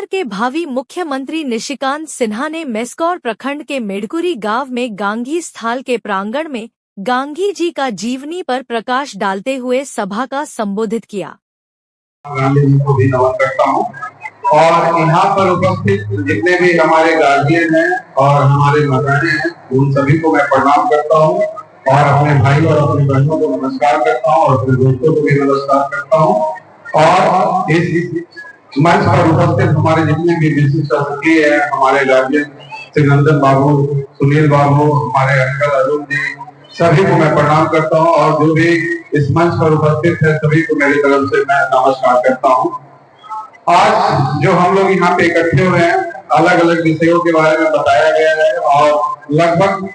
के भावी मुख्यमंत्री निशिकांत सिन्हा ने मेस्कौर प्रखंड के मेढकुरी गांव में गांधी स्थल के प्रांगण में गांधी जी का जीवनी पर प्रकाश डालते हुए सभा का संबोधित किया। गांधी जी को भी नमन करता हूँ और यहाँ पर उपस्थित जितने भी हमारे गार्जियन हैं और हमारे माताएं हैं उन सभी को मैं प्रणाम करता हूँ और अपने भाई और अपनी बहनों को नमस्कार करता हूँ और अपने दोस्तों को भी नमस्कार करता हूँ। और इस मंच पर उपस्थित हमारे जितने भी विशिष्ट अतिथि हैं, हमारे गार्जियन श्रीनंदन बाबू, सुनील बाबू, हमारे अंकल अरुण जी, सभी को मैं प्रणाम करता हूँ और जो भी इस मंच पर उपस्थित है सभी को मेरी तरफ से मैं नमस्कार करता हूँ। आज जो हम लोग यहाँ पे इकट्ठे हुए हैं, अलग अलग विषयों के बारे में बताया गया है और लगभग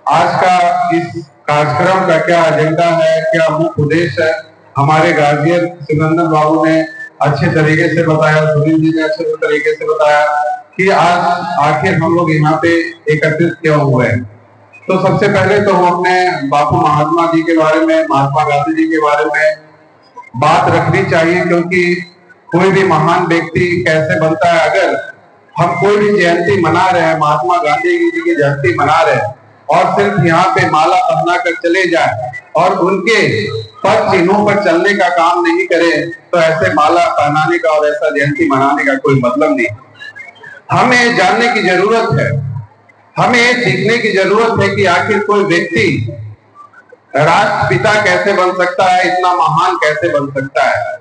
आज का इस कार्यक्रम का क्या एजेंडा है, क्या मुख्य उद्देश्य है, हमारे गार्जियन श्रीनंदन बाबू ने अच्छे तरीके से बताया, सुनील जी ने अच्छे तरीके से बताया कि आज आखिर हम लोग यहाँ पे एकत्रित क्यों हुए हैं। तो सबसे पहले तो हम अपने बापू महात्मा जी के बारे में, महात्मा गांधी जी के बारे में बात रखनी चाहिए, क्योंकि कोई भी महान व्यक्ति कैसे बनता है। अगर हम कोई भी जयंती मना रहे हैं, महात्मा गांधी जी की जयंती मना रहे हैं और सिर्फ यहाँ पे माला पहना कर चले जाए और उनके पद चिन्हों पर चलने का काम नहीं करें, तो ऐसे माला पहनाने का और ऐसा जयंती मनाने का कोई मतलब नहीं। हमें जानने की जरूरत है, हमें सीखने की जरूरत है कि आखिर कोई व्यक्ति राष्ट्रपिता कैसे बन सकता है, इतना महान कैसे बन सकता है।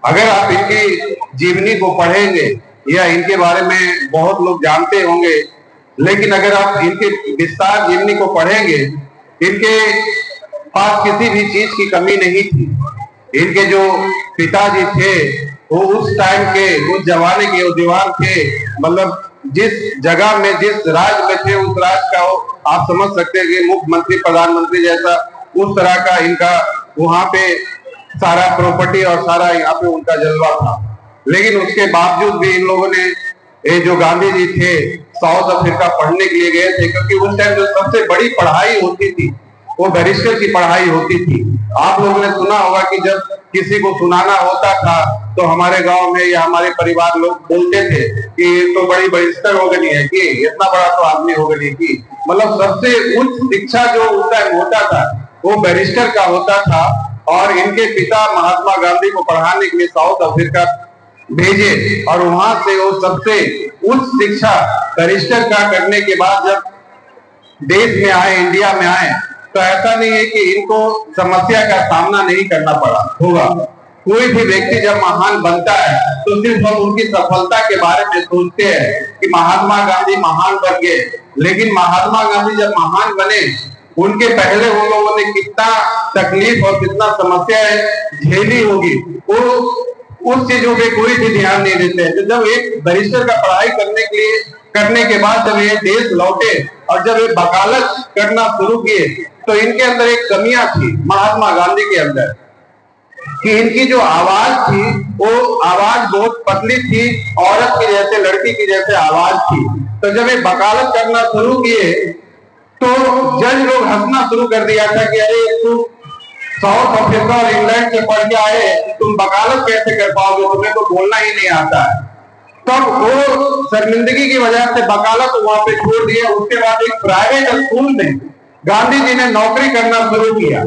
अगर आप इनकी जीवनी को पढ़ेंगे या इनके बारे में बहुत लोग जानते होंगे, लेकिन अगर आप इनके विस्तार जीवनी को पढ़ेंगे, इनके पास किसी भी चीज की कमी नहीं थी। इनके जो पिताजी थे वो उस टाइम के, उस जमाने के वो दीवान थे, मतलब जिस जगह में, जिस राज्य में थे उस राज्य का वो आप समझ सकते हैं कि मुख्यमंत्री, प्रधानमंत्री जैसा उस तरह का इनका वहां पे सारा प्रॉपर्टी और सारा यहाँ पे उनका जलवा था। लेकिन उसके बावजूद भी इन लोगों ने, ये जो गांधी जी थे, साउथ अफ्रीका पढ़ने के लिए गए थे, क्योंकि उस टाइम जो सबसे बड़ी पढ़ाई होती थी वो बैरिस्टर की पढ़ाई होती थी। आप लोगों ने सुना होगा कि जब किसी को सुनाना होता था तो हमारे गांव में या हमारे परिवार लोग बोलते थे कि ये तो बड़ी बैरिस्टर हो गई है कि इतना बड़ा तो आदमी हो गई कि, मतलब सबसे उच्च शिक्षा जो उस टाइम होता था वो बैरिस्टर का होता था। और इनके पिता महात्मा गांधी को पढ़ाने के लिए साउथ अफ्रीका भेजे और वहां से वो सबसे उच्च शिक्षा बैरिस्टर का करने के बाद जब देश में आए, इंडिया में आए, तो ऐसा नहीं है कि इनको समस्या का सामना नहीं करना पड़ा होगा। कोई भी व्यक्ति जब महान बनता है तो सिर्फ हम उनकी सफलता के बारे में सोचते हैं कि महात्मा गांधी महान बन गए, लेकिन महात्मा गांधी जब महान बने उनके पहले उन लोगों ने कितना तकलीफ और कितना समस्याएं झेली होगी, वो उस चीजों पे कोई भी ध्यान नहीं देते हैं। तो जब एक बैरिस्टर का पढ़ाई करने के बाद जब ये देश लौटे और जब ये वकालत करना शुरू किए, तो इनके अंदर एक कमियां थी महात्मा गांधी के अंदर, कि इनकी जो आवाज थी वो आवाज बहुत पतली थी, औरत की जैसे, लड़की की जैसे आवाज थी। तो जब ये वकालत करना शुरू किए तो जज लोग हंसना शुरू कर दिया था कि अरे तुम साउथ अफ्रीका और इंग्लैंड से पढ़ के आए, तुम वकालत कैसे कर पाओगे, तुम्हें तो बोलना ही नहीं आता है। तब वो शर्मिंदगी की वजह से वकालत वहां पे छोड़ दिए। उसके बाद एक प्राइवेट स्कूल में गांधी जी ने नौकरी करना शुरू किया।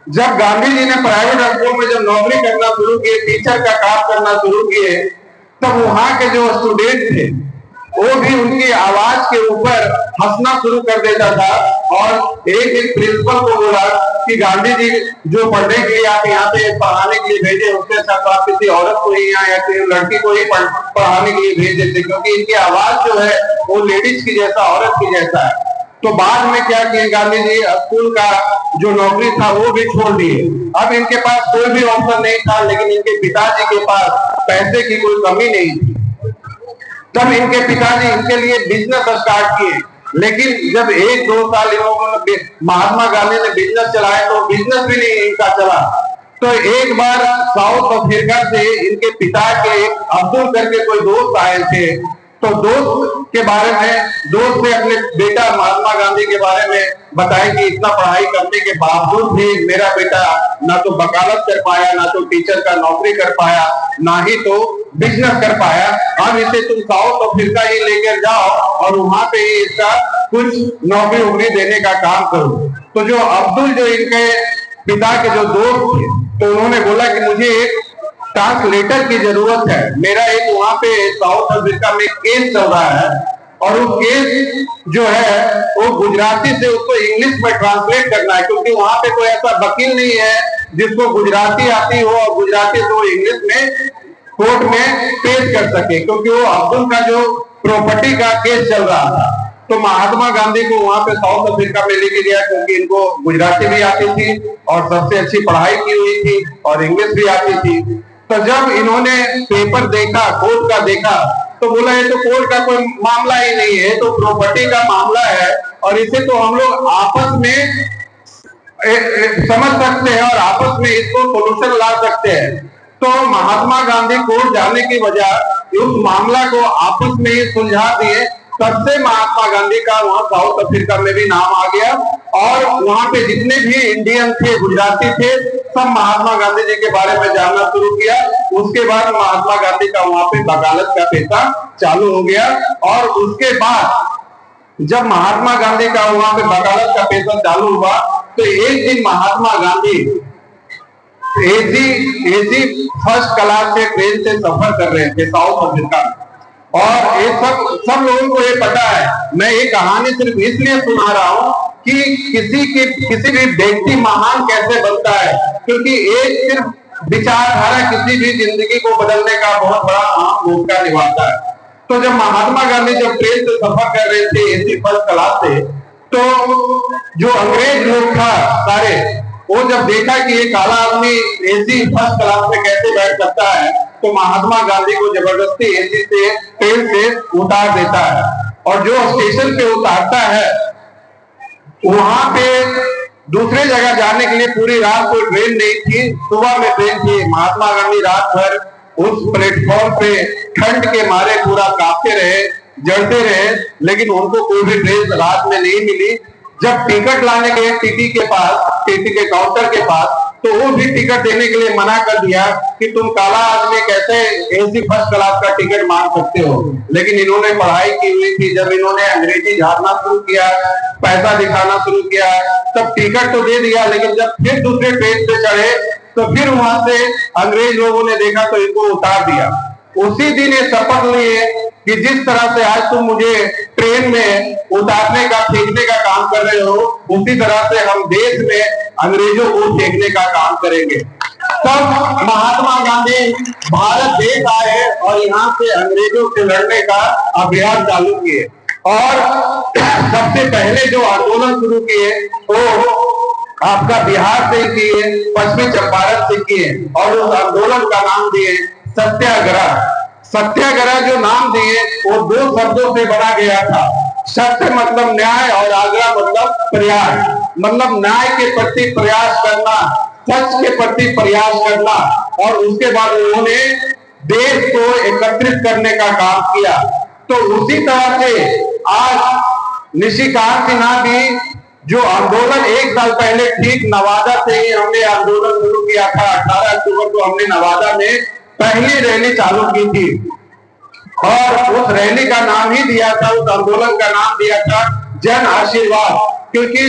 जब गांधी जी ने प्राइवेट स्कूल में जब नौकरी करना शुरू किए, टीचर का काम करना शुरू किए, तब वहां के जो स्टूडेंट थे वो भी उनकी आवाज के ऊपर हंसना शुरू कर देता था। और एक प्रिंसिपल को बोला कि गांधी जी जो पढ़ने के लिए आप यहाँ पे पढ़ाने के लिए भेजे, उसके साथ आप किसी औरत को ही या किसी लड़की को ही पढ़ाने के लिए भेज देते, क्योंकि इनकी आवाज जो है वो लेडीज की जैसा, औरत की जैसा है। तो बाद में क्या किए गांधी जी, स्कूल का जो नौकरी था वो भी छोड़ दिए। अब इनके पास कोई भी ऑप्शन नहीं था, लेकिन इनके पिताजी के पास पैसे की कोई कमी नहीं थी। तब इनके पिताजी इनके लिए बिजनेस स्टार्ट किए, लेकिन जब 1-2 साल इन लोगों ने, महात्मा गांधी ने बिजनेस चलाया तो बिजनेस भी नहीं इनका चला। तो एक बार साउथ अफ्रीका से इनके पिता के अब्दुल करके कोई दोस्त आए थे, तो दोस्त के बारे में, दोस्त ने अपने बेटा महात्मा गांधी के बारे में बताया कि इतना पढ़ाई करने के बावजूद भी मेरा बेटा ना तो वकालत कर पाया, ना तो टीचर का नौकरी कर पाया, ना ही तो बिजनेस कर पाया। अब इसे तुम साउथ अफ्रीका ही लेकर जाओ और वहां पे ही इसका कुछ नौकरी वोकरी देने का काम करो। तो जो अब्दुल, जो इनके पिता के जो दोस्त थे, तो उन्होंने बोला कि मुझे एक ट्रांसलेटर की जरूरत है। मेरा एक वहां पे साउथ अफ्रीका में केस चल रहा है और वो केस जो है वो गुजराती से उसको इंग्लिश में ट्रांसलेट करना है, क्योंकि वहां पे कोई ऐसा वकील नहीं है जिसको गुजराती आती हो और गुजराती से वो इंग्लिश में कोर्ट में पेश कर सके, क्योंकि वो अब्दुल का जो प्रॉपर्टी का केस चल रहा था। तो महात्मा गांधी को वहां पे साउथ अफ्रीका में लेके गया, क्योंकि इनको गुजराती भी आती थी और सबसे अच्छी पढ़ाई की हुई थी और इंग्लिश भी आती थी। तो जब इन्होंने पेपर देखा, कोर्ट का देखा, तो बोला ये तो कोर्ट का कोई मामला ही नहीं है, तो प्रॉपर्टी का मामला है और इसे तो हम लोग आपस में समझ सकते हैं और आपस में इसको सोल्यूशन ला सकते हैं। तो महात्मा गांधी कोर्ट जाने की बजाय उस मामला को आपस में ही सुलझा दिए। तब से महात्मा गांधी का वहां साउथ अफ्रीका में भी नाम आ गया और वहां पे जितने भी इंडियन थे, गुजराती थे, सब महात्मा गांधी जी के बारे में जानना शुरू किया। उसके बाद महात्मा गांधी का वहां पे वकालत का पेशा चालू हो गया और उसके बाद जब महात्मा गांधी का वहां पे वकालत का पेशा चालू हुआ, तो एक दिन Mahatma Gandhi AC first class से ट्रेन से सफर कर रहे थे साउथ अफ्रीका में। और ये सब लोगों को ये पता है। मैं ये कहानी सिर्फ इसलिए सुना रहा हूं कि किसी भी व्यक्ति महान कैसे बनता है, क्योंकि एक सिर्फ विचारधारा किसी भी जिंदगी को बदलने का बहुत बड़ा अहम भूमिका निभाता है। तो जब महात्मा गांधी जब ट्रेन से सफर कर रहे थे एसी फर्स्ट क्लास से, तो जो अंग्रेज लोग था सारे, वो जब देखा कि ये काला आदमी एसी फर्स्ट क्लास में कैसे बैठ सकता है, तो महात्मा गांधी को जबरदस्ती एसी से ट्रेन से उतार देता है। और जो स्टेशन पे उतारता है, वहां पे दूसरे जगह जाने के लिए पूरी रात कोई ट्रेन नहीं थी, सुबह में ट्रेन थी। महात्मा गांधी रात भर उस प्लेटफॉर्म पे ठंड के मारे पूरा कांपते रहे, जड़ते रहे, लेकिन उनको कोई भी ट्रेन रात में नहीं मिली। जब टिकट लाने गए टीटी के पास, टीटी के काउंटर के पास, तो वो भी टिकट देने के लिए मना कर दिया कि तुम काला आदमी कैसे एसी फर्स्ट क्लास का टिकट मांग सकते हो। लेकिन इन्होंने पढ़ाई की हुई थी, जब इन्होंने अंग्रेजी झाड़ना शुरू किया, पैसा दिखाना शुरू किया, तब टिकट तो दे दिया। लेकिन जब फिर दूसरे ट्रेन पे चढ़े, तो फिर वहां से अंग्रेज लोगों ने देखा तो इनको उतार दिया। उसी दिन ये शपथ लिए कि जिस तरह से आज तुम मुझे ट्रेन में उतारने का, फेंकने का काम कर रहे हो, उसी तरह से हम देश में अंग्रेजों को फेंकने का काम करेंगे। तब महात्मा गांधी भारत देश आए और यहाँ से अंग्रेजों से लड़ने का अभियान चालू किए। और सबसे पहले जो आंदोलन शुरू किए वो आपका बिहार से किए, पश्चिमी चंपारण से किए और उस आंदोलन का नाम दिए सत्याग्रह। सत्याग्रह जो नाम दिए वो दो शब्दों से बना गया था। सत्य मतलब न्याय और आग्रह मतलब प्रयास, मतलब न्याय के प्रति प्रयास करना, सच के प्रति प्रयास करना। और उसके बाद उन्होंने देश को एकत्रित करने का काम किया। तो उसी तरह से आज निशिकांत सिन्हा भी जो आंदोलन एक साल पहले ठीक नवादा से ही हमने आंदोलन शुरू किया था, 18 अक्टूबर को हमने नवादा में पहली रैली चालू की थी और उस रैली का नाम ही दिया था, उस आंदोलन का नाम दिया था जन आशीर्वाद, क्योंकि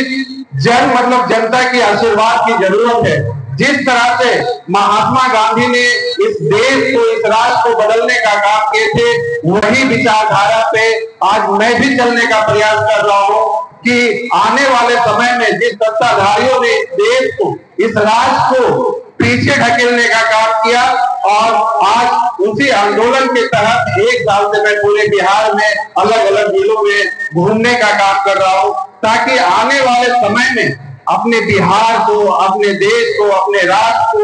जन मतलब जनता की आशीर्वाद की जरूरत है। जिस तरह से महात्मा गांधी ने इस देश को, इस राष्ट्र को बदलने का काम किए थे, वही विचारधारा पे आज मैं भी चलने का प्रयास कर रहा हूँ कि आने वाले समय में जिस सत्ताधारियों ने इस देश को, इस राष्ट्र को पीछे ढकेलने का काम किया, और आज उसी आंदोलन के तहत एक साल से मैं पूरे बिहार में अलग अलग जिलों में घूमने का काम कर रहा हूं, ताकि आने वाले समय में अपने बिहार को, अपने देश को, अपने राष्ट्र को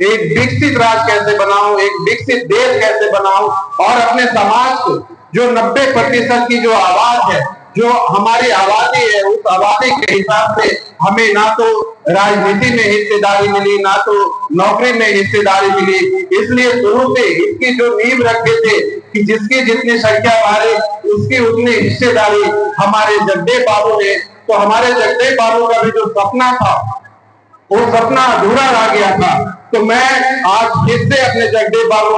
एक विकसित राज्य कैसे बनाऊं, एक विकसित देश कैसे बनाऊं, और अपने समाज को जो 90% की जो आवाज है, जो हमारी आबादी है, उस आबादी के हिसाब से हमें ना तो राजनीति में हिस्सेदारी मिली, ना तो नौकरी में हिस्सेदारी मिली। इसलिए शुरू से इसकी जो नींव रखे थे कि जिसकी जितनी संख्या बढ़े उसकी उतनी हिस्सेदारी हमारे जगदेव बाबू ने। तो हमारे जगदेव बाबू का भी जो सपना था वो सपना अधूरा रह गया था। तो मैं आज फिर से अपने जगदेव बाबू